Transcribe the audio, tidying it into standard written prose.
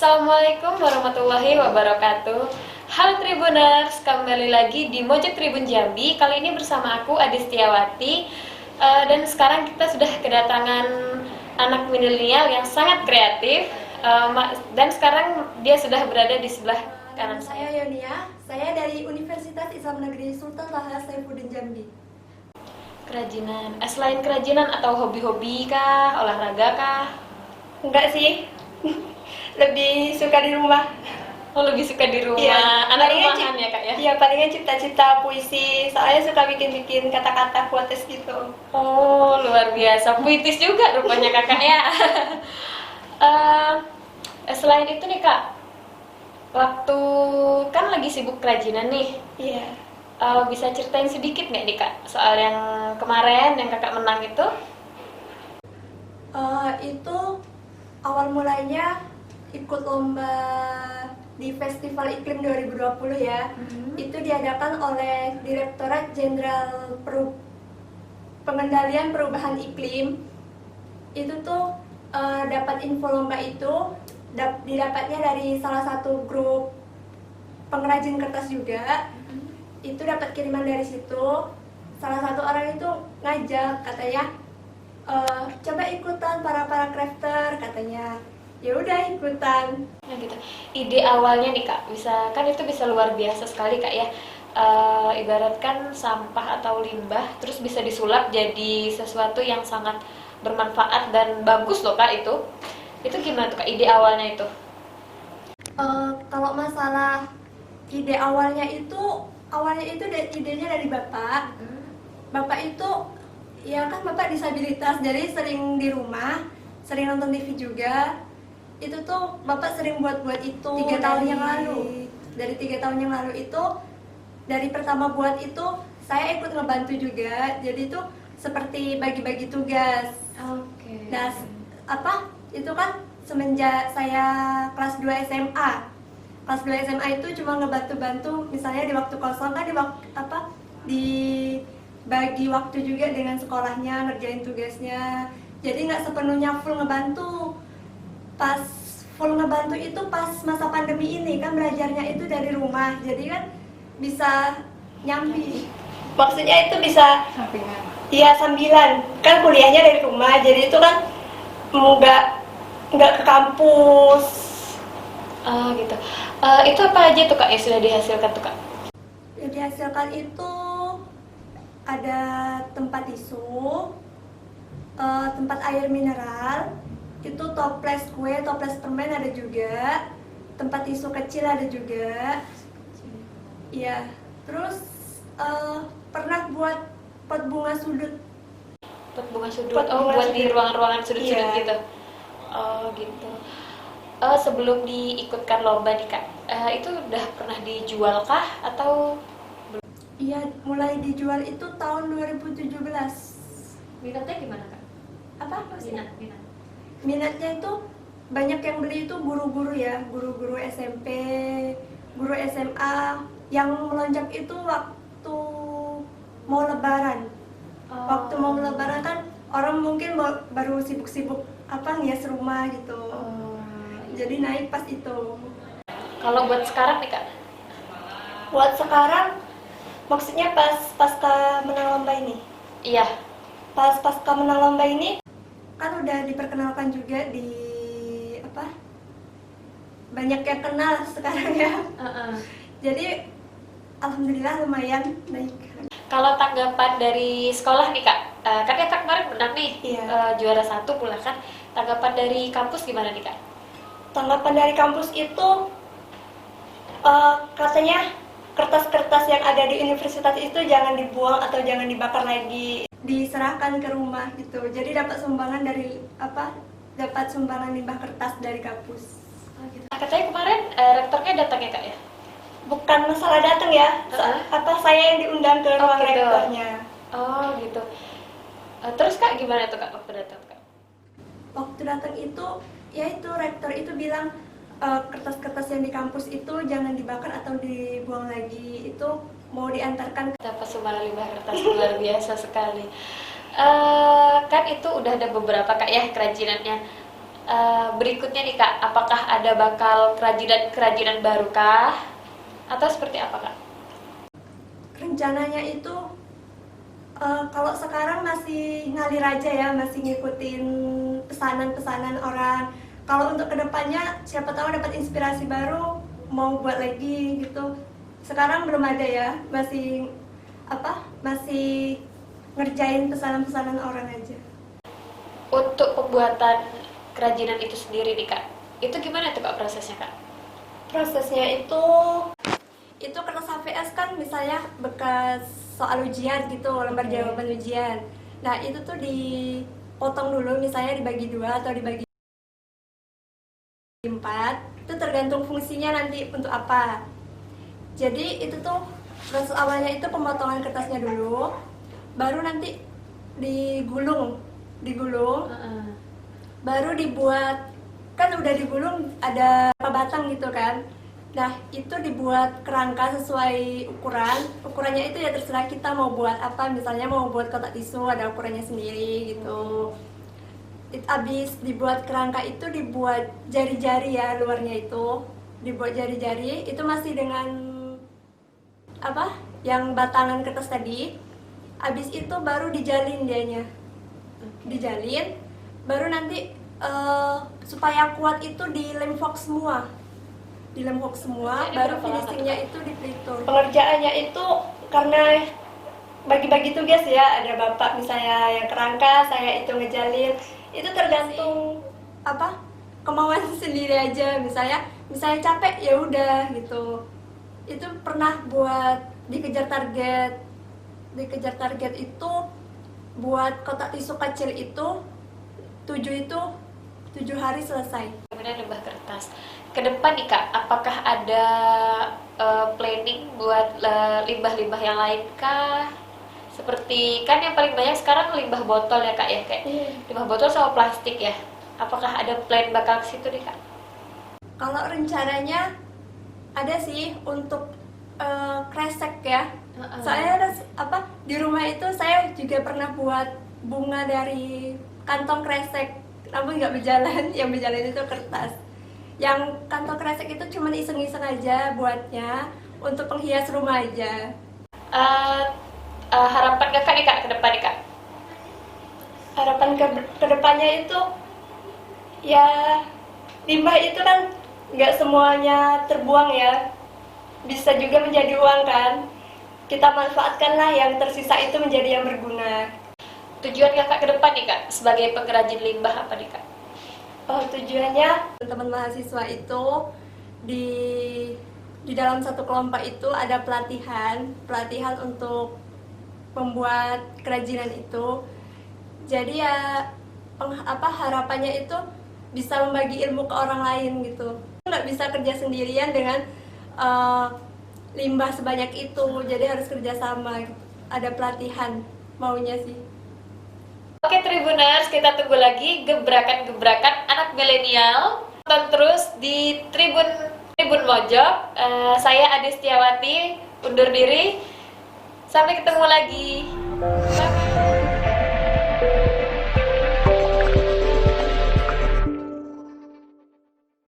Assalamualaikum warahmatullahi wabarakatuh. Halo Tribuners, kembali lagi di Mojok Tribun Jambi. Kali ini bersama aku Adi Setiawati. Dan sekarang kita sudah kedatangan anak milenial yang sangat kreatif. Dan sekarang dia sudah berada di sebelah kanan saya. Saya Yonia, saya dari Universitas Islam Negeri Sultan Taha Saifuddin Jambi. Kerajinan, selain kerajinan atau hobi-hobi kah, olahraga kah? Enggak sih, lebih suka di rumah. Oh, lebih suka di rumah. Iya, Anak palingan rumahan ya kak ya? Iya, palingan cipta-cipta puisi. Soalnya suka bikin-bikin kata-kata quotes gitu. Oh, luar biasa. Puitis juga rupanya kakak ya. Selain itu nih kak, waktu kan lagi sibuk kerajinan nih. Iya. Bisa ceritain sedikit nggak nih kak soal yang kemarin yang kakak menang itu? Itu awal mulanya ikut lomba di Festival Iklim 2020 ya. Itu diadakan oleh Direktorat Jenderal Pengendalian Perubahan Iklim. Itu tuh dapat info lomba itu didapatnya dari salah satu grup pengrajin kertas juga. Itu dapat kiriman dari situ. Salah satu orang itu ngajak, katanya coba ikutan para crafter, katanya. Ya udah ikutan. Nah gitu. Ide awalnya nih kak, kan itu bisa luar biasa sekali kak ya. Ibaratkan sampah atau limbah terus bisa disulap jadi sesuatu yang sangat bermanfaat dan bagus loh kak itu. Itu gimana tuh kak ide awalnya itu? Kalau masalah ide awalnya itu idenya dari bapak. Bapak itu ya kan bapak disabilitas, jadi sering di rumah, sering nonton TV juga. Itu tuh bapak sering buat itu 3 tahun yang lalu. Dari 3 tahun yang lalu itu, dari pertama buat itu saya ikut ngebantu juga. Jadi itu seperti bagi-bagi tugas. Oke. Nah, itu kan semenjak saya kelas 2 SMA. Kelas 2 SMA itu cuma ngebantu-bantu, misalnya di waktu kosong kan dibagi waktu juga dengan sekolahnya, ngerjain tugasnya. Jadi nggak sepenuhnya full ngebantu. Pas full ngebantu itu pas masa pandemi ini kan belajarnya itu dari rumah. Jadi kan bisa nyambi. Maksudnya itu bisa Sampingan. iya sambilan. Kan kuliahnya dari rumah, jadi itu kan nggak ke kampus. Gitu. Itu apa aja tuh kak yang sudah dihasilkan tuh kak? Yang dihasilkan itu ada tempat tisu, tempat air mineral, itu toples kue, toples permen ada juga, tempat tisu kecil ada juga. Iya, terus pernah buat pot bunga sudut. Pot bunga sudut. Pot bunga Buat sudut. di ruangan-ruangan sudut-sudut Iya. gitu. Gitu. Sebelum diikutkan lomba nih kak, itu udah pernah dijual kah atau belum? Iya, mulai dijual itu tahun 2017. Minatnya gimana kak? Apa maksudnya? Minat. Minatnya itu banyak yang beli itu guru-guru ya, guru-guru SMP, guru SMA. Yang melonjak itu waktu mau lebaran. Waktu mau lebaran kan orang mungkin baru sibuk-sibuk ngias rumah gitu. Jadi naik pas itu. Kalau buat sekarang nih kak? Buat sekarang maksudnya pasca menang lomba ini. Iya. Pasca menang lomba ini kan udah diperkenalkan juga di banyak yang kenal sekarang ya. Jadi alhamdulillah lumayan naik. Kalau tanggapan dari sekolah nih kak, kan ya kak kemarin menang nih, Iya. juara 1 pula kan. Tanggapan dari kampus gimana nih kak? Tanggapan dari kampus itu katanya kertas-kertas yang ada di universitas itu jangan dibuang atau jangan dibakar lagi, diserahkan ke rumah gitu. Jadi dapat sumbangan limbah kertas dari kampus. Gitu. Katanya kemarin rektornya datang ya kak ya? Bukan masalah datang ya, saya yang diundang ke ruang gitu. rektornya. Oh gitu. Terus kak gimana tuh kak waktu datang kak? Waktu datang itu, ya itu rektor itu bilang kertas-kertas yang di kampus itu jangan dibakar atau dibuang lagi, itu mau diantarkan. Dapat sumbangan limbah kertas luar biasa sekali. Kan itu udah ada beberapa kak ya kerajinannya. Berikutnya nih Kak, apakah ada bakal kerajinan baru kah? Atau seperti apa Kak? Rencananya itu kalau sekarang masih ngalir aja ya, masih ngikutin pesanan-pesanan orang. Kalau untuk kedepannya siapa tahu dapat inspirasi baru mau buat lagi gitu. Sekarang belum ada ya, masih ngerjain pesanan-pesanan orang aja. Untuk pembuatan kerajinan itu sendiri nih Kak, itu gimana tuh Kak prosesnya Kak? Prosesnya itu kertas HVS kan misalnya bekas soal ujian gitu, lembar jawaban ujian. Nah itu tuh dipotong dulu, misalnya dibagi 2 atau dibagi 4. Itu tergantung fungsinya nanti untuk apa. Jadi itu tuh proses awalnya itu pemotongan kertasnya dulu, baru nanti digulung, baru dibuat, kan udah digulung ada berapa batang gitu kan. Nah itu dibuat kerangka sesuai ukurannya itu ya terserah kita mau buat apa, misalnya mau buat kotak tisu ada ukurannya sendiri gitu. Abis dibuat kerangka itu dibuat jari-jari ya, luarnya itu dibuat jari-jari, itu masih dengan yang batangan kertas tadi. Abis itu baru dijalin dianya, dijalin, baru nanti supaya kuat itu dilem fox semua, baru finishingnya itu di pelitur. Pengerjaannya itu karena bagi-bagi tugas ya, ada bapak misalnya yang kerangka, saya itu ngejalin, itu tergantung kemauan sendiri aja. Misalnya capek ya udah gitu. Itu pernah buat dikejar target itu buat kotak tisu kecil itu 7 hari selesai. Kemudian limbah kertas. Ke depan nih Kak, apakah ada planning buat limbah-limbah yang lain kah? Seperti kan yang paling banyak sekarang limbah botol ya Kak ya, kayak limbah botol sama plastik ya. Apakah ada plan bakal ke situ nih Kak? Kalau rencananya ada sih untuk kresek ya. Saya di rumah itu saya juga pernah buat bunga dari kantong kresek, namun nggak berjalan. Yang berjalan itu kertas. Yang kantong kresek itu cuma iseng-iseng aja buatnya untuk penghias rumah aja. Harapan Kakak nih Kak ke depan nih Kak? Harapan ke depannya itu ya, limbah itu kan nggak semuanya terbuang ya, bisa juga menjadi uang kan. Kita manfaatkanlah yang tersisa itu menjadi yang berguna. Tujuan Kakak ke depan nih Kak sebagai pengrajin limbah apa nih Kak? Tujuannya teman mahasiswa itu di dalam satu kelompok itu ada pelatihan untuk membuat kerajinan itu. Jadi ya harapannya itu bisa membagi ilmu ke orang lain gitu. Nggak bisa kerja sendirian dengan limbah sebanyak itu, jadi harus kerjasama gitu. Ada pelatihan maunya sih. Oke Tribuners, kita tunggu lagi gebrakan-gebrakan anak milenial. Tonton terus di Tribun Mojok. Saya Adi Setiawati undur diri. Sampai ketemu lagi. Bye.